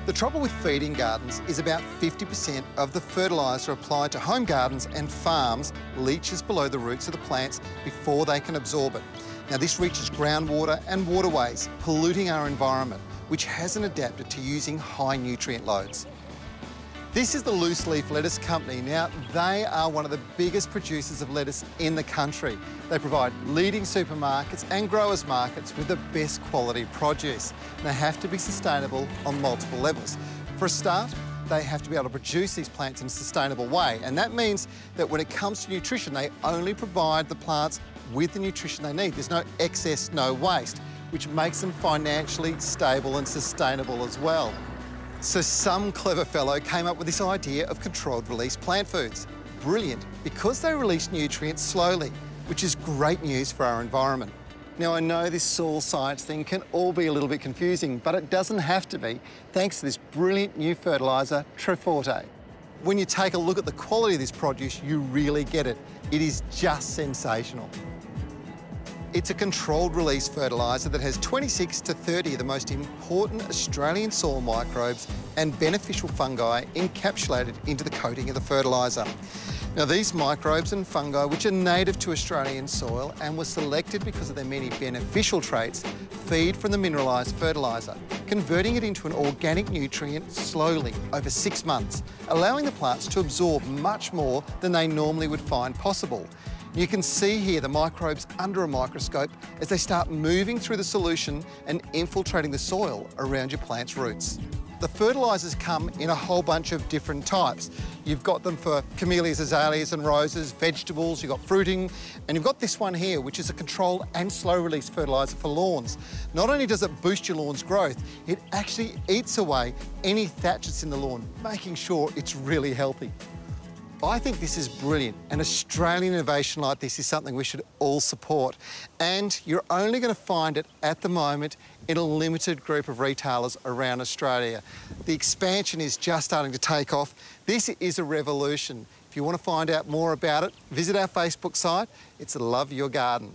The trouble with feeding gardens is about 50% of the fertiliser applied to home gardens and farms leaches below the roots of the plants before they can absorb it. Now, this reaches groundwater and waterways, polluting our environment, which hasn't adapted to using high nutrient loads. This is the Loose Leaf Lettuce Company. Now, they are one of the biggest producers of lettuce in the country. They provide leading supermarkets and growers markets with the best quality produce. They have to be sustainable on multiple levels. For a start, they have to be able to produce these plants in a sustainable way, and that means that when it comes to nutrition, they only provide the plants with the nutrition they need. There's no excess, no waste, which makes them financially stable and sustainable as well. So some clever fellow came up with this idea of controlled release plant foods. Brilliant, because they release nutrients slowly, which is great news for our environment. Now, I know this soil science thing can all be a little bit confusing, but it doesn't have to be, thanks to this brilliant new fertiliser, Trevor. When you take a look at the quality of this produce, you really get it. It is just sensational. It's a controlled release fertiliser that has 26 to 30 of the most important Australian soil microbes and beneficial fungi encapsulated into the coating of the fertiliser. Now, these microbes and fungi, which are native to Australian soil and were selected because of their many beneficial traits, feed from the mineralised fertiliser, converting it into an organic nutrient slowly over 6 months, allowing the plants to absorb much more than they normally would find possible. You can see here the microbes under a microscope as they start moving through the solution and infiltrating the soil around your plant's roots. The fertilisers come in a whole bunch of different types. You've got them for camellias, azaleas and roses, vegetables, you've got fruiting, and you've got this one here, which is a controlled and slow-release fertiliser for lawns. Not only does it boost your lawn's growth, it actually eats away any thatch that's in the lawn, making sure it's really healthy. I think this is brilliant. An Australian innovation like this is something we should all support. And you're only going to find it at the moment in a limited group of retailers around Australia. The expansion is just starting to take off. This is a revolution. If you want to find out more about it, visit our Facebook site. It's Love Your Garden.